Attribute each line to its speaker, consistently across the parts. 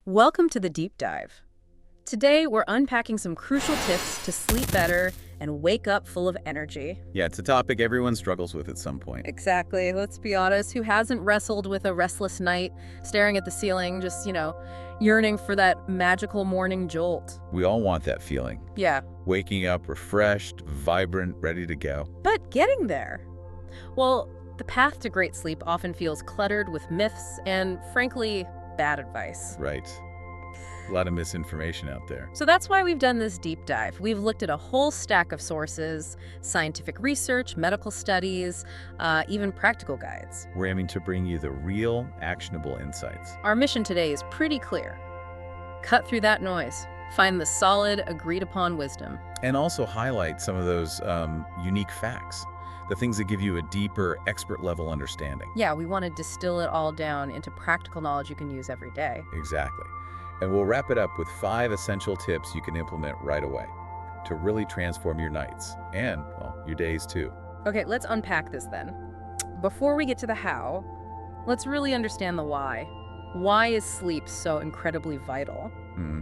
Speaker 1: Welcome to the Deep Dive. Today, we're unpacking some crucial tips to sleep better and wake up full of energy.
Speaker 2: Yeah, it's a topic everyone struggles with at some point.
Speaker 1: Exactly. Let's be honest. Who hasn't wrestled with a restless night, staring at the ceiling, just, yearning for that magical morning jolt?
Speaker 2: We all want that feeling.
Speaker 1: Yeah.
Speaker 2: Waking up refreshed, vibrant, ready to go.
Speaker 1: But getting there? Well, the path to great sleep often feels cluttered with myths and, frankly, bad advice.
Speaker 2: Right. A lot of misinformation out there.
Speaker 1: So that's why we've done this deep dive. We've looked at a whole stack of sources, scientific research, medical studies, even practical guides.
Speaker 2: We're aiming to bring you the real, actionable insights.
Speaker 1: Our mission today is pretty clear. Cut through that noise. Find the solid, agreed-upon wisdom.
Speaker 2: And also highlight some of those unique facts. The things that give you a deeper, expert-level understanding.
Speaker 1: Yeah, we want to distill it all down into practical knowledge you can use every day.
Speaker 2: Exactly. And we'll wrap it up with 5 essential tips you can implement right away to really transform your nights and, well, your days too.
Speaker 1: Okay, let's unpack this then. Before we get to the how, let's really understand the why. Why is sleep so incredibly vital?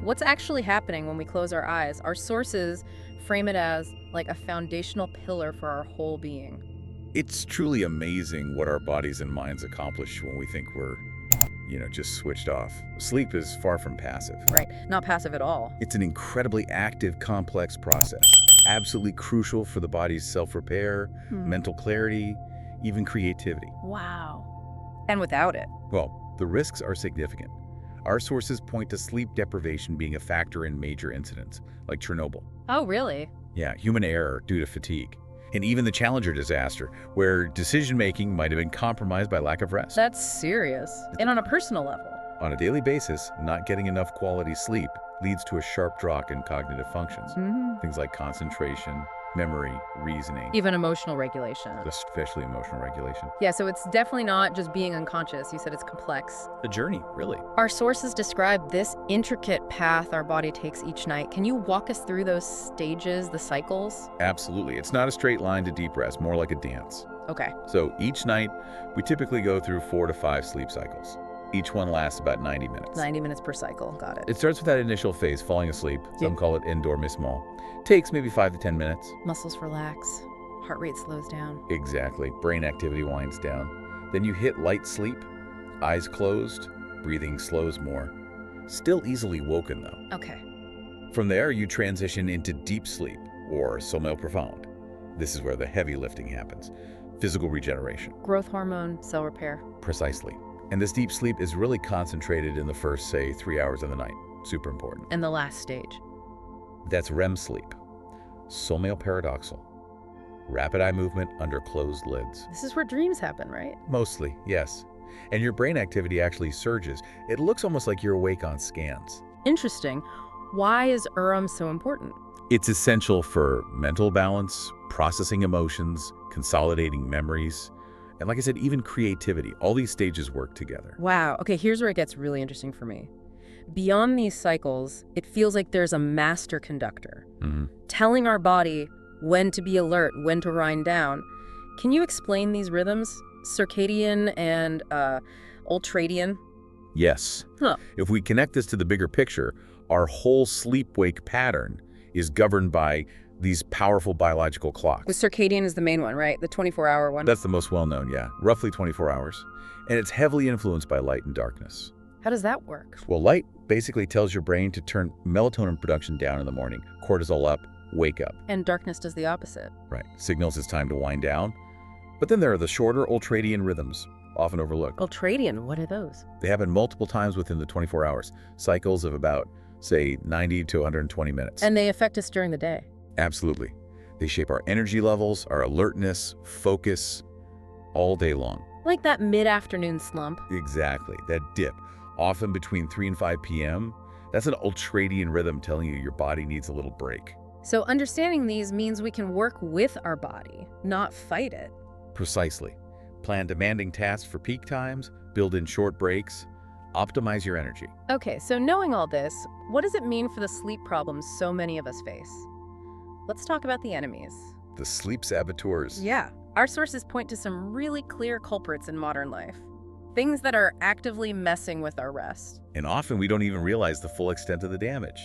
Speaker 1: What's actually happening when we close our eyes? Our sources frame it as like a foundational pillar for our whole being.
Speaker 2: It's truly amazing what our bodies and minds accomplish when we think we're, just switched off. Sleep is far from passive.
Speaker 1: Right, not passive at all.
Speaker 2: It's an incredibly active, complex process. Absolutely crucial for the body's self-repair, mental clarity, even creativity.
Speaker 1: Wow. And without it?
Speaker 2: Well, the risks are significant. Our sources point to sleep deprivation being a factor in major incidents, like Chernobyl.
Speaker 1: Oh, really?
Speaker 2: Yeah, human error due to fatigue. And even the Challenger disaster, where decision-making might have been compromised by lack of rest.
Speaker 1: That's serious. And on a personal level.
Speaker 2: On a daily basis, not getting enough quality sleep leads to a sharp drop in cognitive functions. Things like concentration, memory, reasoning.
Speaker 1: Even emotional regulation.
Speaker 2: Especially emotional regulation.
Speaker 1: Yeah, so it's definitely not just being unconscious. You said it's complex.
Speaker 2: A journey, really.
Speaker 1: Our sources describe this intricate path our body takes each night. Can you walk us through those stages, the cycles?
Speaker 2: Absolutely. It's not a straight line to deep rest, more like a dance.
Speaker 1: Okay.
Speaker 2: So each night, we typically go through 4 to 5 sleep cycles. Each one lasts about 90 minutes.
Speaker 1: 90 minutes per cycle. Got it.
Speaker 2: It starts with that initial phase, falling asleep. Some
Speaker 1: Yeah.
Speaker 2: call it endormissement. Takes maybe 5 to 10 minutes.
Speaker 1: Muscles relax. Heart rate slows down.
Speaker 2: Exactly. Brain activity winds down. Then you hit light sleep, eyes closed, breathing slows more. Still easily woken, though.
Speaker 1: Okay.
Speaker 2: From there, you transition into deep sleep, or sommeil profound. This is where the heavy lifting happens. Physical regeneration.
Speaker 1: Growth hormone, cell repair.
Speaker 2: Precisely. And this deep sleep is really concentrated in the first, say, 3 hours of the night. Super important.
Speaker 1: And the last stage.
Speaker 2: That's REM sleep. Sommeil paradoxal. Rapid eye movement under closed lids.
Speaker 1: This is where dreams happen, right?
Speaker 2: Mostly, yes. And your brain activity actually surges. It looks almost like you're awake on scans.
Speaker 1: Interesting. Why is UREM so important?
Speaker 2: It's essential for mental balance, processing emotions, consolidating memories, and like I said, even creativity. All these stages work together.
Speaker 1: Wow. Okay, here's where it gets really interesting for me. Beyond these cycles, it feels like there's a master conductor telling our body when to be alert, when to wind down. Can you explain these rhythms? Circadian and ultradian?
Speaker 2: Yes.
Speaker 1: Huh.
Speaker 2: If we connect this to the bigger picture, our whole sleep-wake pattern is governed by these powerful biological clocks.
Speaker 1: The circadian is the main one, right? The 24-hour one.
Speaker 2: That's the most well-known, yeah. Roughly 24 hours. And it's heavily influenced by light and darkness.
Speaker 1: How does that work?
Speaker 2: Well, light basically tells your brain to turn melatonin production down in the morning, cortisol up, wake up.
Speaker 1: And darkness does the opposite.
Speaker 2: Right. Signals it's time to wind down. But then there are the shorter ultradian rhythms, often overlooked.
Speaker 1: Ultradian, what are those?
Speaker 2: They happen multiple times within the 24 hours, cycles of about, say, 90 to 120 minutes.
Speaker 1: And they affect us during the day.
Speaker 2: Absolutely. They shape our energy levels, our alertness, focus, all day long.
Speaker 1: Like that mid-afternoon slump.
Speaker 2: Exactly. That dip, often between 3 and 5 p.m., that's an ultradian rhythm telling you your body needs a little break.
Speaker 1: So understanding these means we can work with our body, not fight it.
Speaker 2: Precisely. Plan demanding tasks for peak times, build in short breaks, optimize your energy.
Speaker 1: Okay, so knowing all this, what does it mean for the sleep problems so many of us face? Let's talk about the enemies.
Speaker 2: The sleep saboteurs.
Speaker 1: Yeah, our sources point to some really clear culprits in modern life. Things that are actively messing with our rest.
Speaker 2: And often we don't even realize the full extent of the damage.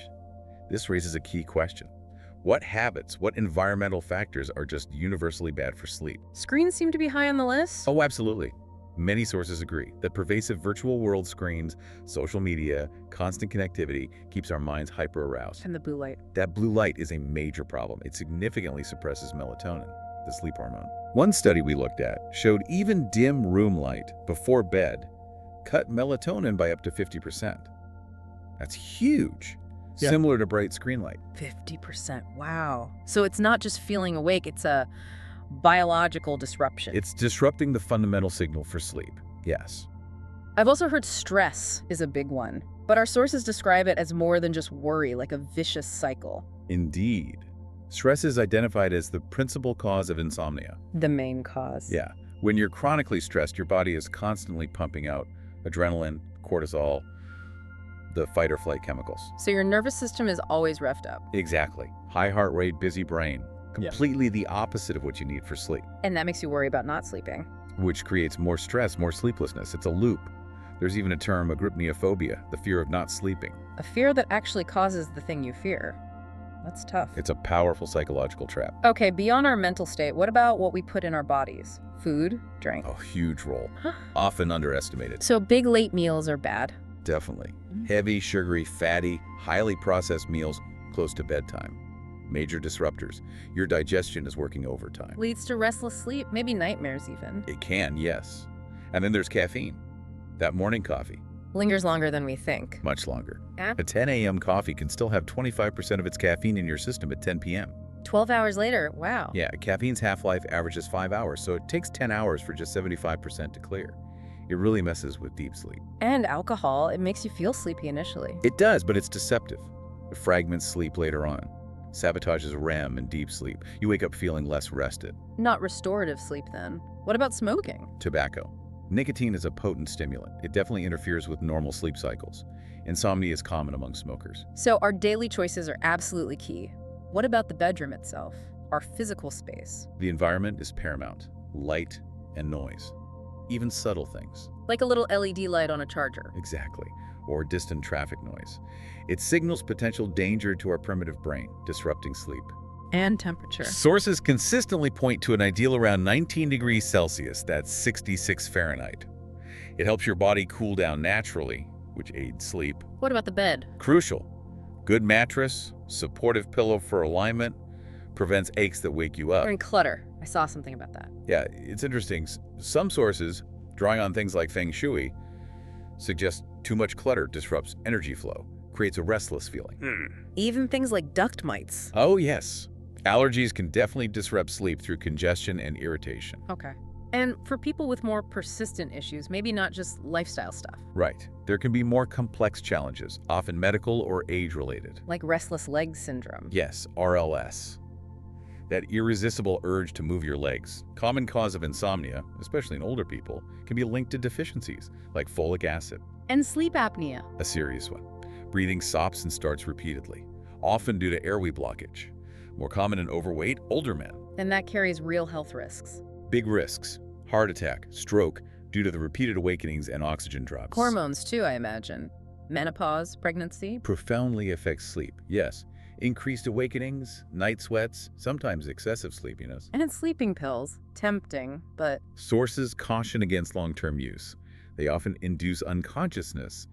Speaker 2: This raises a key question. What habits, what environmental factors are just universally bad for sleep?
Speaker 1: Screens seem to be high on the list.
Speaker 2: Oh, absolutely. Many sources agree that pervasive virtual world screens, social media, constant connectivity keeps our minds hyper-aroused.
Speaker 1: And the blue light.
Speaker 2: That blue light is a major problem. It significantly suppresses melatonin, the sleep hormone. One study we looked at showed even dim room light before bed cut melatonin by up to 50%. That's huge.
Speaker 3: Yeah.
Speaker 2: Similar to bright screen light.
Speaker 1: 50%. Wow. So it's not just feeling awake, it's a biological disruption.
Speaker 2: It's disrupting the fundamental signal for sleep. Yes.
Speaker 1: I've also heard stress is a big one, but our sources describe it as more than just worry, like a vicious cycle.
Speaker 2: Indeed. Stress is identified as the principal cause of insomnia.
Speaker 1: The main cause.
Speaker 2: Yeah. When you're chronically stressed, your body is constantly pumping out adrenaline, cortisol, the fight or flight chemicals.
Speaker 1: So your nervous system is always revved up.
Speaker 2: Exactly. High heart rate, busy brain. Completely the opposite of what you need for sleep,
Speaker 1: And that makes you worry about not sleeping.
Speaker 2: which creates more stress, more sleeplessness. It's a loop. There's even a term, agrypniophobia, the fear of not sleeping.
Speaker 1: A fear that actually causes the thing you fear. That's tough.
Speaker 2: It's a powerful psychological trap.
Speaker 1: Okay, beyond our mental state, what about what we put in our bodies? Food, drink.
Speaker 2: A huge role.
Speaker 1: Huh.
Speaker 2: Often underestimated.
Speaker 1: So big late meals are bad.
Speaker 2: Definitely. Heavy, sugary, fatty, highly processed meals close to bedtime. Major disruptors. Your digestion is working overtime.
Speaker 1: Leads to restless sleep, maybe nightmares even.
Speaker 2: It can, yes. And then there's caffeine. That morning coffee,
Speaker 1: Lingers longer than we think.
Speaker 2: much longer.
Speaker 1: Yeah.
Speaker 2: A 10 a.m. coffee can still have 25% of its caffeine in your system at 10 p.m.
Speaker 1: 12 hours later, wow.
Speaker 2: Yeah, caffeine's half-life averages 5 hours, so it takes 10 hours for just 75% to clear. It really messes with deep sleep.
Speaker 1: And alcohol, it makes you feel sleepy initially.
Speaker 2: It does, but it's deceptive. It fragments sleep later on. Sabotages REM and deep sleep. You wake up feeling less rested.
Speaker 1: Not restorative sleep then. What about smoking?
Speaker 2: Tobacco. Nicotine is a potent stimulant. It definitely interferes with normal sleep cycles. Insomnia is common among smokers.
Speaker 1: So our daily choices are absolutely key. What about the bedroom itself? Our physical space?
Speaker 2: The environment is paramount. Light and noise. Even subtle things.
Speaker 1: Like a little LED light on a charger.
Speaker 2: Exactly. Or distant traffic noise. It signals potential danger to our primitive brain, disrupting sleep.
Speaker 1: And temperature.
Speaker 2: Sources consistently point to an ideal around 19 degrees Celsius, that's 66 Fahrenheit. It helps your body cool down naturally, which aids sleep.
Speaker 1: What about the bed?
Speaker 2: Crucial. Good mattress, supportive pillow for alignment, prevents aches that wake you up.
Speaker 1: And clutter. I saw something about that.
Speaker 2: Yeah, it's interesting. Some sources, drawing on things like Feng Shui, suggest too much clutter disrupts energy flow, creates a restless feeling.
Speaker 1: Even things like duct mites.
Speaker 2: Oh, yes. Allergies can definitely disrupt sleep through congestion and irritation.
Speaker 1: Okay. And for people with more persistent issues, maybe not just lifestyle stuff.
Speaker 2: Right. There can be more complex challenges, often medical or age-related.
Speaker 1: Like restless leg syndrome.
Speaker 2: Yes, RLS. That irresistible urge to move your legs, common cause of insomnia, especially in older people, can be linked to deficiencies like folic acid,
Speaker 1: And sleep apnea.
Speaker 2: a serious one. Breathing stops and starts repeatedly, often due to airway blockage. More common in overweight, older men.
Speaker 1: And that carries real health risks.
Speaker 2: Big risks, heart attack, stroke, due to the repeated awakenings and oxygen drops.
Speaker 1: Hormones too, I imagine. Menopause, pregnancy.
Speaker 2: Profoundly affects sleep, yes. Increased awakenings, night sweats, sometimes excessive sleepiness.
Speaker 1: And sleeping pills. Tempting, but
Speaker 2: Sources caution against long-term use. They often induce unconsciousness,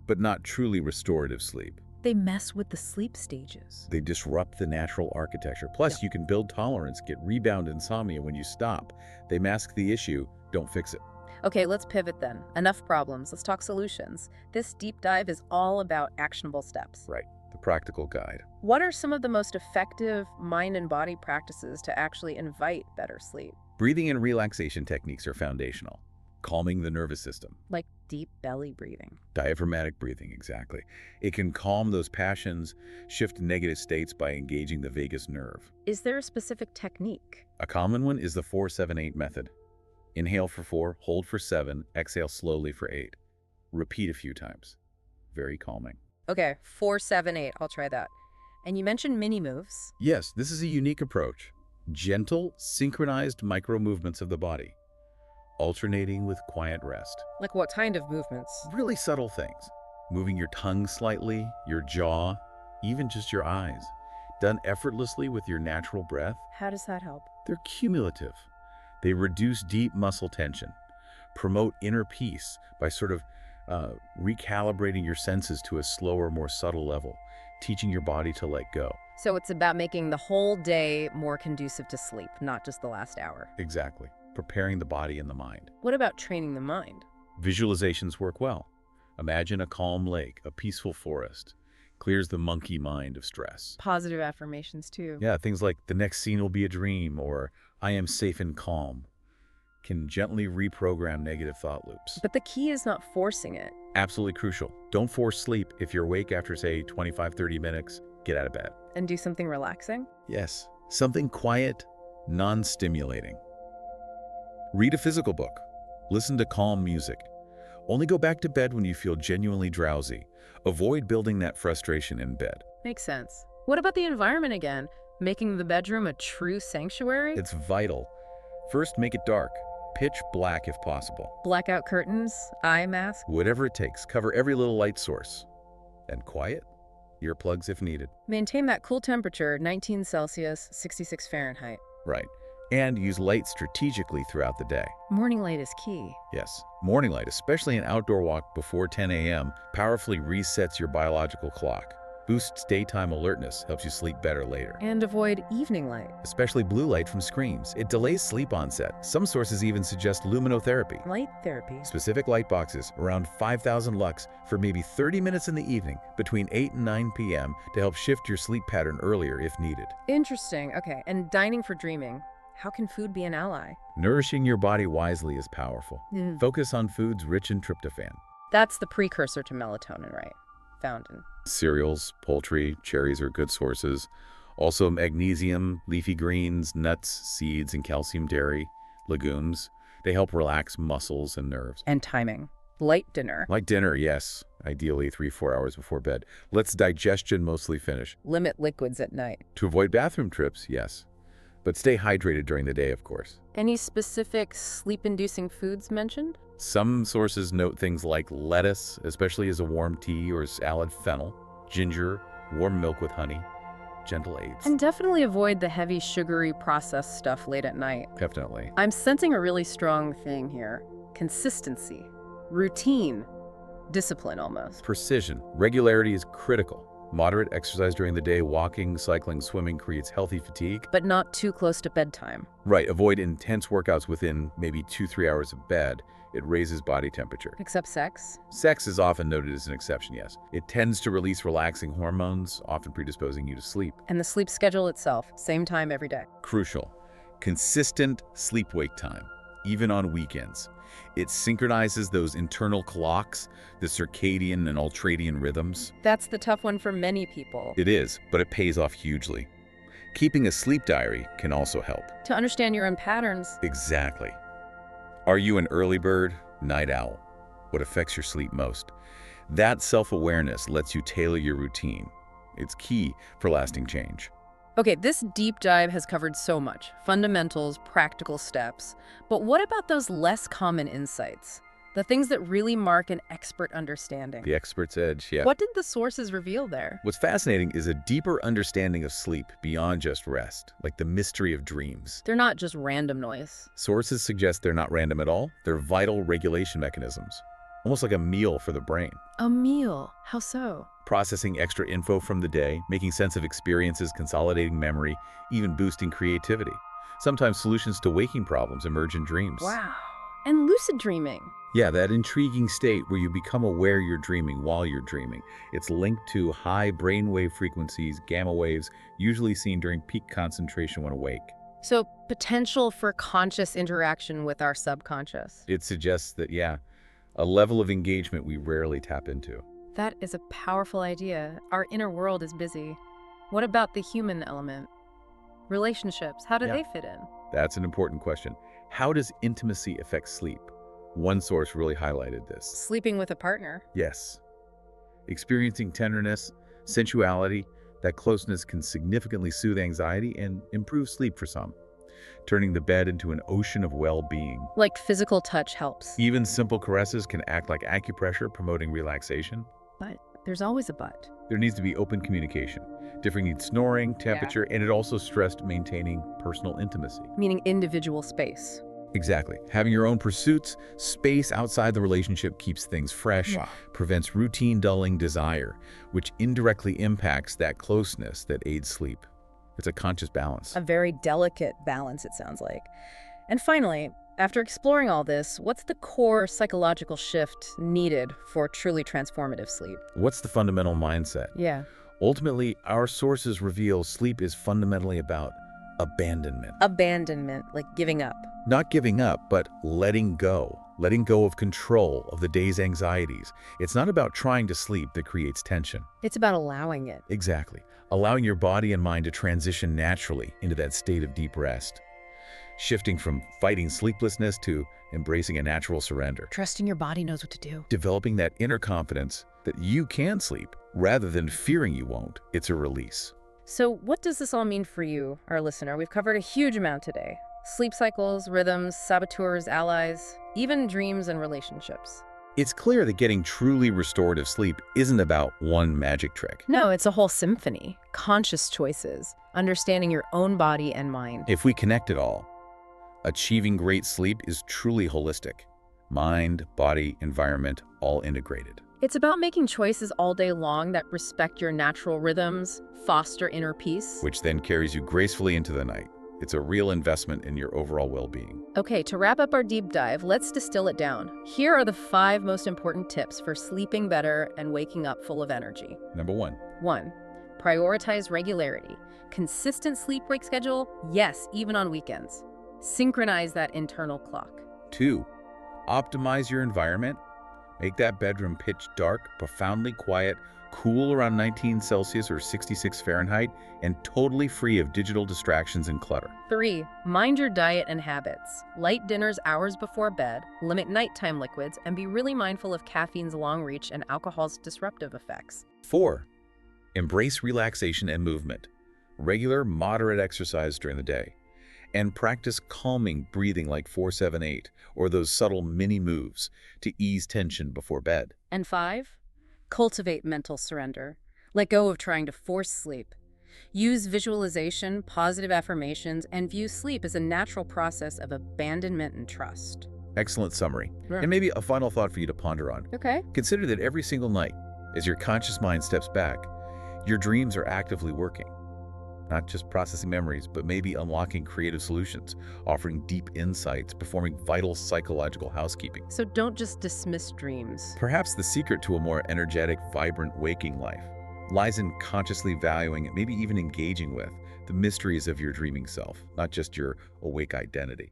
Speaker 2: but not truly restorative sleep.
Speaker 1: they mess with the sleep stages.
Speaker 2: They disrupt the natural architecture. Plus, you can build tolerance, get rebound insomnia when you stop. They mask the issue, don't fix it.
Speaker 1: Okay, let's pivot then. Enough problems. Let's talk solutions. This deep dive is all about actionable steps.
Speaker 2: Right, the practical guide.
Speaker 1: What are some of the most effective mind and body practices to actually invite better sleep?
Speaker 2: Breathing and relaxation techniques are foundational. Calming the nervous system.
Speaker 1: Like deep belly breathing.
Speaker 2: Diaphragmatic breathing, exactly. It can calm those passions, shift negative states by engaging the vagus nerve.
Speaker 1: Is there a specific technique?
Speaker 2: A common one is the 4-7-8 method. Inhale for 4, hold for 7, exhale slowly for 8. Repeat a few times. Very calming.
Speaker 1: Okay, 4, 7, 8. I'll try that. And you mentioned mini moves.
Speaker 2: Yes, this is a unique approach. Gentle, synchronized micro movements of the body. alternating with quiet rest.
Speaker 1: Like what kind of movements?
Speaker 2: Really subtle things. Moving your tongue slightly, your jaw, even just your eyes. Done effortlessly with your natural breath,
Speaker 1: How does that help?
Speaker 2: they're cumulative. They reduce deep muscle tension, promote inner peace by sort of recalibrating your senses to a slower, more subtle level, teaching your body to let go.
Speaker 1: So it's about making the whole day more conducive to sleep, not just the last hour.
Speaker 2: Exactly. Preparing the body and the mind.
Speaker 1: What about training the mind?
Speaker 2: Visualizations work well. Imagine a calm lake, a peaceful forest. Clears the monkey mind of stress.
Speaker 1: Positive affirmations too.
Speaker 2: Yeah, things like the next scene will be a dream or I am safe and calm can gently reprogram negative thought loops.
Speaker 1: But the key is not forcing it.
Speaker 2: Absolutely crucial. Don't force sleep. If you're awake after, say, 25, 30 minutes, get out of bed.
Speaker 1: And do something relaxing?
Speaker 2: Yes, something quiet, non-stimulating. Read a physical book. Listen to calm music. Only go back to bed when you feel genuinely drowsy. Avoid building that frustration in bed.
Speaker 1: Makes sense. What about the environment again? Making the bedroom a true sanctuary?
Speaker 2: It's vital. First, make it dark. Pitch black if possible.
Speaker 1: Blackout curtains, eye mask.
Speaker 2: Whatever it takes, cover every little light source. And quiet, earplugs if needed.
Speaker 1: Maintain that cool temperature, 19 Celsius, 66 Fahrenheit.
Speaker 2: Right. And use light strategically throughout the day.
Speaker 1: Morning light is key.
Speaker 2: Yes, morning light, especially an outdoor walk before 10 a.m., powerfully resets your biological clock. Boosts daytime alertness, helps you sleep better later.
Speaker 1: And avoid evening light.
Speaker 2: Especially blue light from screens. It delays sleep onset. Some sources even suggest luminotherapy.
Speaker 1: Light therapy.
Speaker 2: Specific light boxes, around 5,000 lux, for maybe 30 minutes in the evening, between 8 and 9 p.m., to help shift your sleep pattern earlier if needed.
Speaker 1: Interesting. Okay, and dining for dreaming. How can food be an ally?
Speaker 2: Nourishing your body wisely is powerful.
Speaker 1: Mm.
Speaker 2: Focus on foods rich in tryptophan.
Speaker 1: That's the precursor to melatonin, right? Found in.
Speaker 2: Cereals, poultry, cherries are good sources. Also magnesium, leafy greens, nuts, seeds, and calcium dairy, legumes. They help relax muscles and nerves.
Speaker 1: And timing. Light dinner.
Speaker 2: Like dinner, yes. Ideally 3-4 hours before bed. Let's digestion mostly finish.
Speaker 1: Limit liquids at night.
Speaker 2: To avoid bathroom trips, yes. But stay hydrated during the day, of course.
Speaker 1: Any specific sleep-inducing foods mentioned?
Speaker 2: Some sources note things like lettuce, especially as a warm tea or salad, fennel, ginger, warm milk with honey, gentle aids.
Speaker 1: And definitely avoid the heavy, sugary, processed stuff late at night.
Speaker 2: Definitely.
Speaker 1: I'm sensing a really strong thing here. Consistency. Routine. Discipline, almost.
Speaker 2: Precision. Regularity is critical. Moderate exercise during the day, walking, cycling, swimming creates healthy fatigue.
Speaker 1: But not too close to bedtime.
Speaker 2: Right, avoid intense workouts within maybe 2-3 hours of bed. It raises body temperature.
Speaker 1: Except sex?
Speaker 2: Sex is often noted as an exception, yes. It tends to release relaxing hormones, often predisposing you to sleep.
Speaker 1: And the sleep schedule itself, same time every day.
Speaker 2: Crucial. Consistent sleep-wake time, even on weekends. It synchronizes those internal clocks, the circadian and ultradian rhythms.
Speaker 1: That's the tough one for many people.
Speaker 2: It is, but it pays off hugely. Keeping a sleep diary can also help.
Speaker 1: To understand your own patterns.
Speaker 2: Exactly. Are you an early bird, night owl? What affects your sleep most? That self-awareness lets you tailor your routine. It's key for lasting change.
Speaker 1: Okay, this deep dive has covered so much. Fundamentals, practical steps. But what about those less common insights? The things that really mark an expert understanding.
Speaker 2: The expert's edge, yeah.
Speaker 1: What did the sources reveal there?
Speaker 2: What's fascinating is a deeper understanding of sleep beyond just rest, like the mystery of dreams.
Speaker 1: They're not just random noise.
Speaker 2: Sources suggest they're not random at all. They're vital regulation mechanisms, almost like a meal for the brain.
Speaker 1: A meal? How so?
Speaker 2: Processing extra info from the day, making sense of experiences, consolidating memory, even boosting creativity. Sometimes solutions to waking problems emerge in dreams.
Speaker 1: Wow. And lucid dreaming.
Speaker 2: Yeah, that intriguing state where you become aware you're dreaming while you're dreaming. It's linked to high brainwave frequencies, gamma waves, usually seen during peak concentration when awake.
Speaker 1: So, potential for conscious interaction with our subconscious.
Speaker 2: It suggests that, yeah, a level of engagement we rarely tap into.
Speaker 1: That is a powerful idea. Our inner world is busy. What about the human element? Relationships, how do they fit in?
Speaker 2: That's an important question. How does intimacy affect sleep? One source really highlighted this.
Speaker 1: Sleeping with a partner.
Speaker 2: Yes. Experiencing tenderness, sensuality, that closeness can significantly soothe anxiety and improve sleep for some. turning the bed into an ocean of well-being.
Speaker 1: Like physical touch helps.
Speaker 2: Even simple caresses can act like acupressure, promoting relaxation.
Speaker 1: But there's always a but.
Speaker 2: There needs to be open communication. Differing needs snoring, temperature, and it also stressed maintaining personal intimacy.
Speaker 1: Meaning individual space.
Speaker 2: Exactly. Having your own pursuits, space outside the relationship keeps things fresh, prevents routine dulling desire, which indirectly impacts that closeness that aids sleep. It's a conscious balance.
Speaker 1: A very delicate balance, it sounds like. And finally, after exploring all this, what's the core psychological shift needed for truly transformative sleep?
Speaker 2: What's the fundamental mindset?
Speaker 1: Yeah.
Speaker 2: Ultimately, our sources reveal sleep is fundamentally about abandonment.
Speaker 1: Abandonment, like giving up.
Speaker 2: Not giving up, but letting go of control of the day's anxieties. It's not about trying to sleep that creates tension.
Speaker 1: It's about allowing it.
Speaker 2: Exactly. Allowing your body and mind to transition naturally into that state of deep rest. Shifting from fighting sleeplessness to embracing a natural surrender.
Speaker 1: Trusting your body knows what to do.
Speaker 2: Developing that inner confidence that you can sleep rather than fearing you won't. It's a release.
Speaker 1: So what does this all mean for you, our listener? We've covered a huge amount today. Sleep cycles, rhythms, saboteurs, allies, even dreams and relationships.
Speaker 2: It's clear that getting truly restorative sleep isn't about one magic trick.
Speaker 1: No, it's a whole symphony. Conscious choices, understanding your own body and mind.
Speaker 2: If we connect it all, achieving great sleep is truly holistic. Mind, body, environment, all integrated.
Speaker 1: It's about making choices all day long that respect your natural rhythms, foster inner peace.
Speaker 2: Which then carries you gracefully into the night. It's a real investment in your overall well-being.
Speaker 1: Okay, to wrap up our deep dive, let's distill it down. Here are the 5 most important tips for sleeping better and waking up full of energy.
Speaker 2: Number 1.
Speaker 1: 1. Prioritize regularity. Consistent sleep-wake schedule, yes, even on weekends. Synchronize that internal clock.
Speaker 2: 2. Optimize your environment. Make that bedroom pitch dark, profoundly quiet, cool around 19 Celsius or 66 Fahrenheit, and totally free of digital distractions and clutter.
Speaker 1: 3. Mind your diet and habits. Light dinners hours before bed, limit nighttime liquids, and be really mindful of caffeine's long reach and alcohol's disruptive effects.
Speaker 2: 4. Embrace relaxation and movement. Regular, moderate exercise during the day. And practice calming breathing like 4-7-8 or those subtle mini moves to ease tension before bed.
Speaker 1: And 5. Cultivate mental surrender. Let go of trying to force sleep. Use visualization, positive affirmations, and view sleep as a natural process of abandonment and trust.
Speaker 2: Excellent summary.
Speaker 1: Yeah.
Speaker 2: And maybe a final thought for you to ponder on.
Speaker 1: Okay.
Speaker 2: Consider that every single night, as your conscious mind steps back, your dreams are actively working. Not just processing memories, but maybe unlocking creative solutions, offering deep insights, performing vital psychological housekeeping.
Speaker 1: So don't just dismiss dreams.
Speaker 2: Perhaps the secret to a more energetic, vibrant waking life lies in consciously valuing, maybe even engaging with, the mysteries of your dreaming self, not just your awake identity.